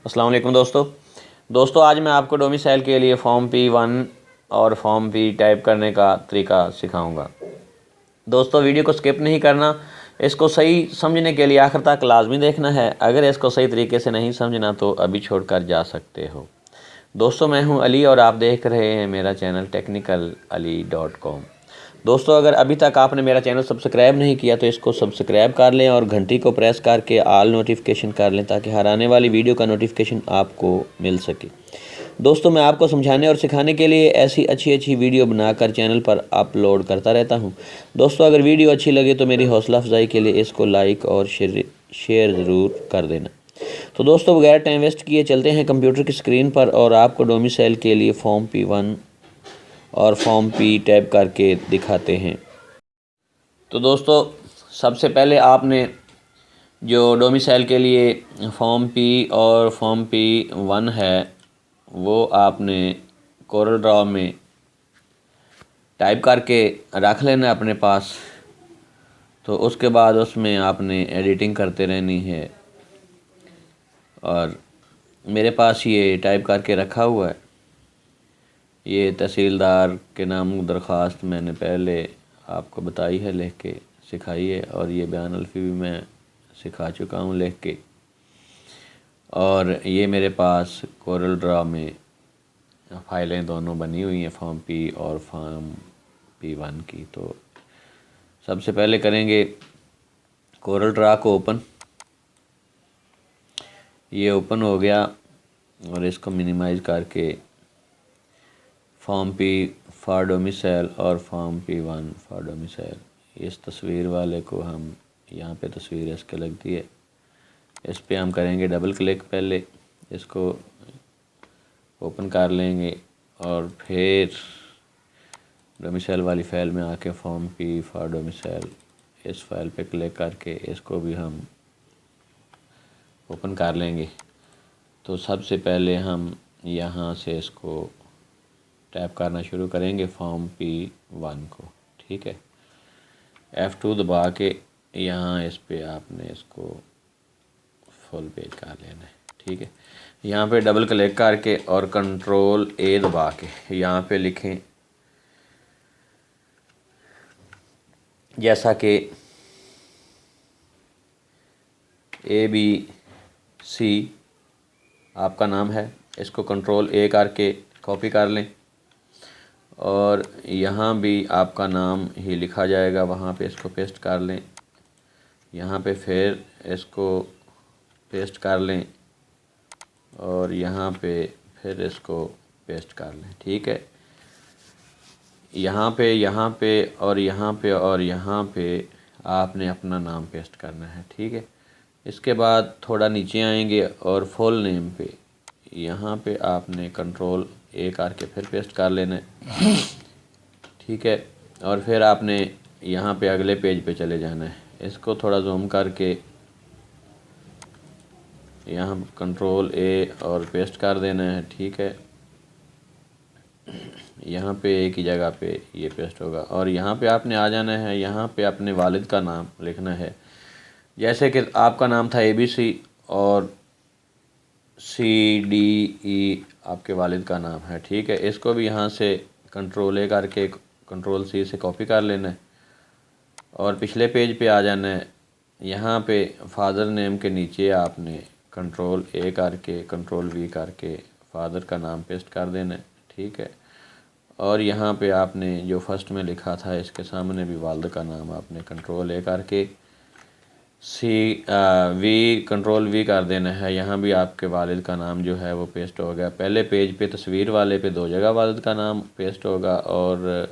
अस्सलाम वालेकुम दोस्तों आज मैं आपको डोमिसाइल के लिए फॉर्म P1 और फॉर्म P टाइप करने का तरीका सिखाऊंगा। दोस्तों वीडियो को स्किप नहीं करना, इसको सही समझने के लिए आखिर तक लाजमी देखना है। अगर इसको सही तरीके से नहीं समझना तो अभी छोड़कर जा सकते हो। दोस्तों मैं हूं अली और आप देख रहे हैं मेरा चैनल technicalali.com। दोस्तों अगर अभी तक आपने मेरा चैनल सब्सक्राइब नहीं किया तो इसको सब्सक्राइब कर लें और घंटी को प्रेस करके ऑल नोटिफिकेशन कर लें ताकि हर आने वाली वीडियो का नोटिफिकेशन आपको मिल सके। दोस्तों मैं आपको समझाने और सिखाने के लिए ऐसी अच्छी वीडियो बनाकर चैनल पर अपलोड करता रहता हूं। दोस्तों अगर वीडियो अच्छी लगे तो मेरी हौसला अफजाई के लिए इसको लाइक और शेयर ज़रूर कर देना। तो दोस्तों बगैर टाइम वेस्ट किए चलते हैं कंप्यूटर की स्क्रीन पर और आपको डोमिसाइल के लिए फॉर्म P1 और फॉर्म P टाइप करके दिखाते हैं। तो दोस्तों सबसे पहले आपने जो डोमिसाइल के लिए फॉर्म P और फॉर्म P1 है वो आपने कोरल ड्रॉ में टाइप करके रख लेना अपने पास। तो उसके बाद उसमें आपने एडिटिंग करते रहनी है और मेरे पास ये टाइप करके रखा हुआ है। ये तहसीलदार के नाम दरख्वास्त मैंने पहले आपको बताई है, लिख के सिखाई है, और ये बयान अल्फ़ी भी मैं सिखा चुका हूँ लिख के। और ये मेरे पास कोरल ड्रॉ में फ़ाइलें दोनों बनी हुई हैं, फॉर्म P और फॉर्म P1 की। तो सबसे पहले करेंगे कोरल ड्रॉ को ओपन। ये ओपन हो गया और इसको मिनिमाइज़ करके फॉर्म P फॉर डोमिसाइल और फॉर्म P1 फॉर डोमिसाइल, इस तस्वीर वाले को हम यहाँ पे तस्वीर इसके लगती है, इस पे हम करेंगे डबल क्लिक। पहले इसको ओपन कर लेंगे और फिर डोमिसाइल वाली फ़ाइल में आके फॉर्म P फॉर डोमिसाइल इस फाइल पे क्लिक करके इसको भी हम ओपन कर लेंगे। तो सबसे पहले हम यहाँ से इसको टैप करना शुरू करेंगे फॉर्म P1 को, ठीक है। F2 दबा के यहाँ इस पे आपने इसको फुल पेज कर लेना है, ठीक है। यहाँ पे डबल क्लिक करके और कंट्रोल A दबा के यहाँ पे लिखें जैसा कि ABC आपका नाम है। इसको कंट्रोल A करके कॉपी कर लें और यहाँ भी आपका नाम ही लिखा जाएगा, वहाँ पे इसको पेस्ट कर लें। यहाँ पे फिर इसको पेस्ट कर लें और यहाँ पे फिर इसको पेस्ट कर लें, ठीक है। यहाँ पे और यहाँ पे आपने अपना नाम पेस्ट करना है, ठीक है। इसके बाद थोड़ा नीचे आएंगे और फुल नेम पे यहाँ पे आपने कंट्रोल A करके फिर पेस्ट कर लेना है, ठीक है। और फिर आपने यहाँ पे अगले पेज पे चले जाना है। इसको थोड़ा जूम करके यहाँ कंट्रोल A और पेस्ट कर देना है, ठीक है। यहाँ पे एक ही जगह पे ये पेस्ट होगा और यहाँ पे आपने आ जाना है। यहाँ पे अपने वालिद का नाम लिखना है, जैसे कि आपका नाम था ABC और CDE आपके वालिद का नाम है, ठीक है। इसको भी यहाँ से कंट्रोल A करके कंट्रोल C से कॉपी कर लेना है और पिछले पेज पे आ जाना है। यहाँ पे फादर नेम के नीचे आपने कंट्रोल A करके कंट्रोल V करके फादर का नाम पेस्ट कर देना है, ठीक है। और यहाँ पे आपने जो फर्स्ट में लिखा था इसके सामने भी वालिद का नाम आपने कंट्रोल A करके कंट्रोल V कर देना है। यहाँ भी आपके वालिद का नाम जो है वो पेस्ट हो गया। पहले पेज पे तस्वीर वाले पे 2 जगह वालिद का नाम पेस्ट होगा और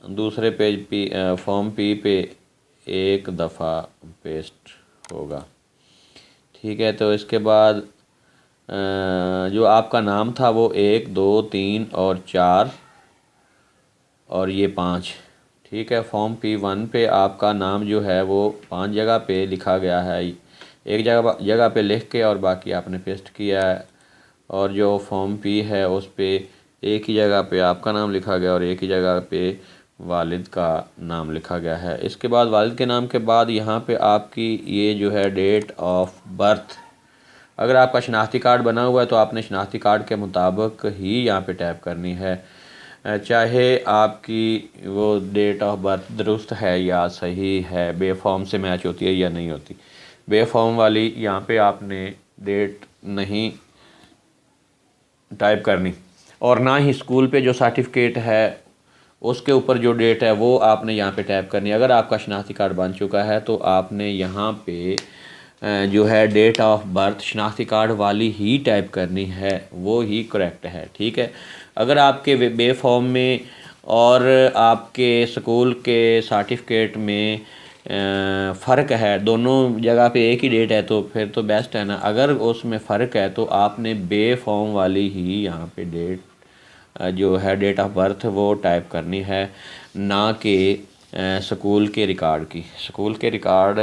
दूसरे पेज फॉर्म P पे 1 दफ़ा पेस्ट होगा, ठीक है। तो इसके बाद जो आपका नाम था वो 1 2 3 और 4 और ये 5, ठीक है। फॉर्म P1 पे आपका नाम जो है वो 5 जगह पे लिखा गया है, एक जगह पे लिख के और बाकी आपने पेस्ट किया है। और जो फॉर्म P है उस पे एक ही जगह पे आपका नाम लिखा गया और एक ही जगह पे वालिद का नाम लिखा गया है। इसके बाद वालिद के नाम के बाद यहाँ पे आपकी ये जो है डेट ऑफ बर्थ, अगर आपका शनाख्ती कार्ड बना हुआ है तो आपने शनाख्ती कार्ड के मुताबिक ही यहाँ पे टैप करनी है, चाहे आपकी वो डेट ऑफ बर्थ दुरुस्त है या सही है, बेफॉर्म से मैच होती है या नहीं होती। बेफॉर्म वाली यहाँ पे आपने डेट नहीं टाइप करनी, और ना ही स्कूल पे जो सर्टिफिकेट है उसके ऊपर जो डेट है वो आपने यहाँ पे टाइप करनी है। अगर आपका शनाख्ती कार्ड बन चुका है तो आपने यहाँ पे जो है डेट ऑफ बर्थ शनाख्ती कार्ड वाली ही टाइप करनी है, वो ही करेक्ट है, ठीक है। अगर आपके बेफॉर्म में और आपके स्कूल के सर्टिफिकेट में फ़र्क है, दोनों जगह पे एक ही डेट है तो फिर तो बेस्ट है ना। अगर उसमें फ़र्क है तो आपने बेफॉर्म वाली ही यहाँ पे डेट जो है डेट ऑफ बर्थ वो टाइप करनी है, ना कि स्कूल के रिकॉर्ड की। स्कूल के रिकॉर्ड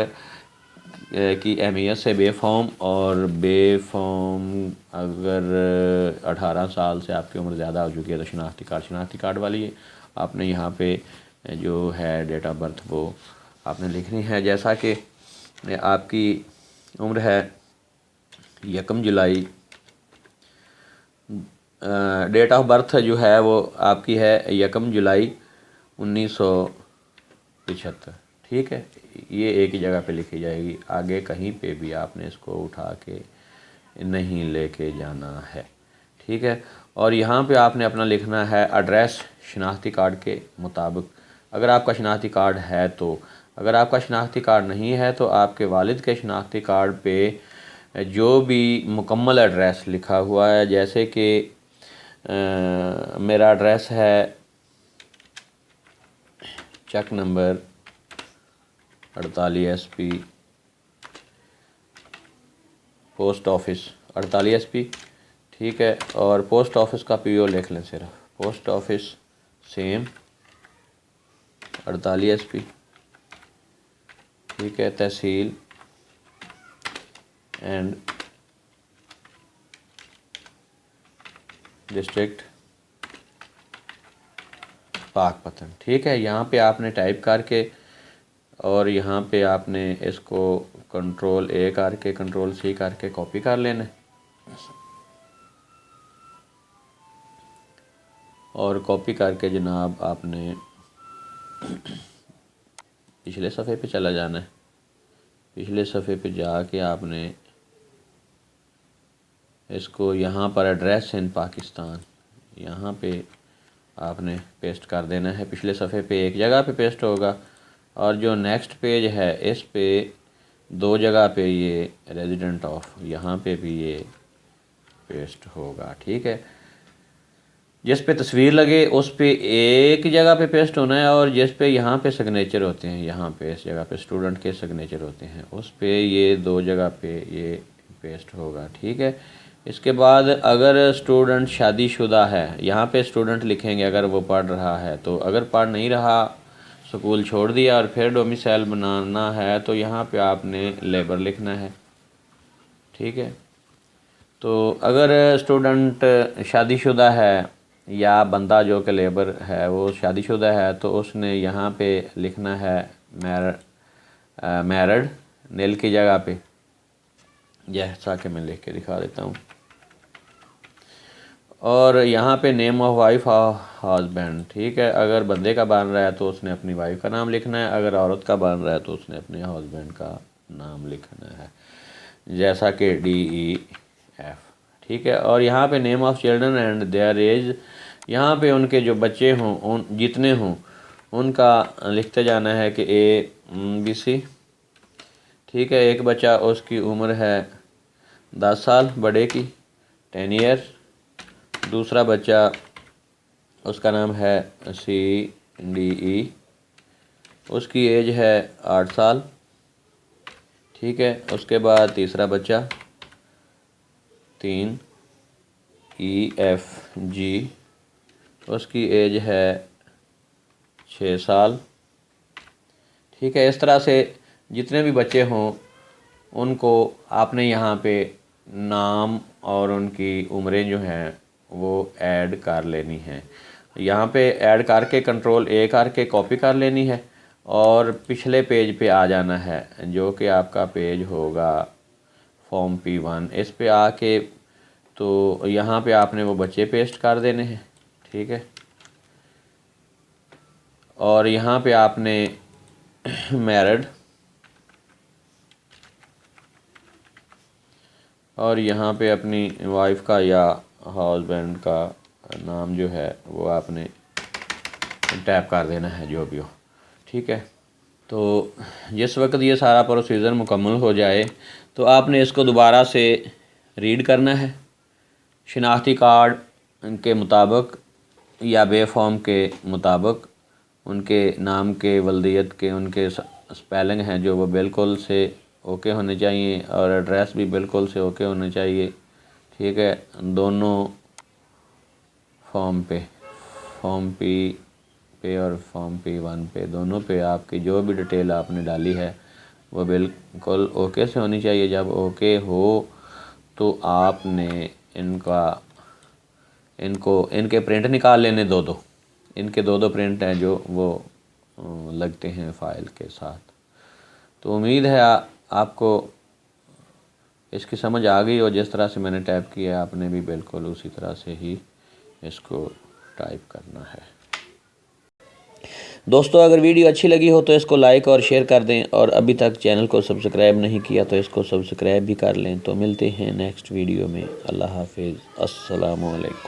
की अहमियत से बेफॉर्म, और बेफॉर्म अगर 18 साल से आपकी उम्र ज़्यादा हो चुकी है तो शनाख्ती कार्ड वाली आपने यहाँ पे जो है डेट ऑफ बर्थ वो आपने लिखनी है। जैसा कि आपकी उम्र है 1 जुलाई, डेट ऑफ बर्थ जो है वो आपकी है 1 जुलाई 1975, ठीक है। ये एक ही जगह पे लिखी जाएगी, आगे कहीं पे भी आपने इसको उठा के नहीं लेके जाना है, ठीक है। और यहाँ पे आपने अपना लिखना है एड्रेस शनाख्ती कार्ड के मुताबिक, अगर आपका शनाख्ती कार्ड है तो। अगर आपका शनाख्ती कार्ड नहीं है तो आपके वालिद के शनाख्ती कार्ड पे जो भी मुकम्मल एड्रेस लिखा हुआ है, जैसे कि मेरा एड्रेस है check number 48 SP post office 48 SP, ठीक है। और पोस्ट ऑफिस का PO लिख लें, सिर्फ पोस्ट ऑफिस सेम 48 SP, ठीक है। तहसील एंड डिस्ट्रिक्ट पाकपतन, ठीक है। यहाँ पे आपने टाइप करके और यहाँ पे आपने इसको कंट्रोल A करके कंट्रोल C करके कॉपी कर लेना, और कॉपी करके जनाब आपने पिछले सफ़े पे चला जाना है। पिछले सफ़े पे जाके आपने इसको यहाँ पर एड्रेस इन पाकिस्तान यहाँ पे आपने पेस्ट कर देना है। पिछले सफ़े पे एक जगह पे पेस्ट होगा, और जो नेक्स्ट पेज है इस पे 2 जगह पे ये रेजिडेंट ऑफ यहाँ पे भी ये पेस्ट होगा, ठीक है। जिस पे तस्वीर लगे उस पे एक जगह पे पेस्ट होना है, और जिस पे यहाँ पे सिग्नेचर होते हैं, यहाँ पे इस जगह पे स्टूडेंट के सिग्नेचर होते हैं, उस पे ये 2 जगह पे ये पेस्ट होगा, ठीक है। इसके बाद अगर स्टूडेंट शादीशुदा है, यहाँ पे स्टूडेंट लिखेंगे अगर वो पढ़ रहा है तो। अगर पढ़ नहीं रहा, स्कूल छोड़ दिया और फिर डोमिसाइल बनाना है तो यहाँ पे आपने लेबर लिखना है, ठीक है। तो अगर स्टूडेंट शादीशुदा है या बंदा जो कि लेबर है वो शादीशुदा है तो उसने यहाँ पे लिखना है मैरिड नील की जगह पे, जैसा कि मैं लिख के दिखा देता हूँ। और यहाँ पे नेम ऑफ वाइफ हस्बैंड, ठीक है। अगर बंदे का बन रहा है तो उसने अपनी वाइफ का नाम लिखना है, अगर औरत का बन रहा है तो उसने अपने हस्बैंड का नाम लिखना है, जैसा कि DEF, ठीक है। और यहाँ पे name of children and their age, यहाँ पे उनके जो बच्चे हों उन जितने हों उनका लिखते जाना है कि ABC, ठीक है। एक बच्चा उसकी उम्र है 10 साल बड़े की 10 ईयर, दूसरा बच्चा उसका नाम है CDE, उसकी एज है 8 साल, ठीक है। उसके बाद तीसरा बच्चा 3EFG, उसकी एज है 6 साल, ठीक है। इस तरह से जितने भी बच्चे हों उनको आपने यहाँ पे नाम और उनकी उम्रें जो हैं वो ऐड कर लेनी हैं। यहाँ पे ऐड करके कंट्रोल A करके कॉपी कर लेनी है और पिछले पेज पे आ जाना है, जो कि आपका पेज होगा फॉर्म P1। इस पे आके तो यहाँ पे आपने वो बच्चे पेस्ट कर देने हैं, ठीक है। और यहाँ पे आपने मैरिड और यहाँ पे अपनी वाइफ का या हस्बैंड का नाम जो है वो आपने टैप कर देना है, जो भी हो, ठीक है। तो जिस वक्त ये सारा प्रोसीजर मुकम्मल हो जाए तो आपने इसको दोबारा से रीड करना है। शनाख्ती कार्ड के मुताबिक या बे फॉर्म के मुताबिक उनके नाम के, वल्दियत के, उनके स्पेलिंग हैं जो वो बिल्कुल से ओके होने चाहिए और एड्रेस भी बिल्कुल से ओके होने चाहिए, ठीक है। दोनों फॉर्म P पे और फॉर्म P1 पे, दोनों पे आपकी जो भी डिटेल आपने डाली है वो बिल्कुल ओके से होनी चाहिए। जब ओके हो तो आपने इनके प्रिंट निकाल लेने, इनके दो प्रिंट हैं जो वो लगते हैं फ़ाइल के साथ। तो उम्मीद है आपको इसकी समझ आ गई और जिस तरह से मैंने टाइप किया आपने भी बिल्कुल उसी तरह से ही इसको टाइप करना है। दोस्तों अगर वीडियो अच्छी लगी हो तो इसको लाइक और शेयर कर दें और अभी तक चैनल को सब्सक्राइब नहीं किया तो इसको सब्सक्राइब भी कर लें। तो मिलते हैं नेक्स्ट वीडियो में। अल्लाह हाफिज़। अस्सलामु अलैकुम।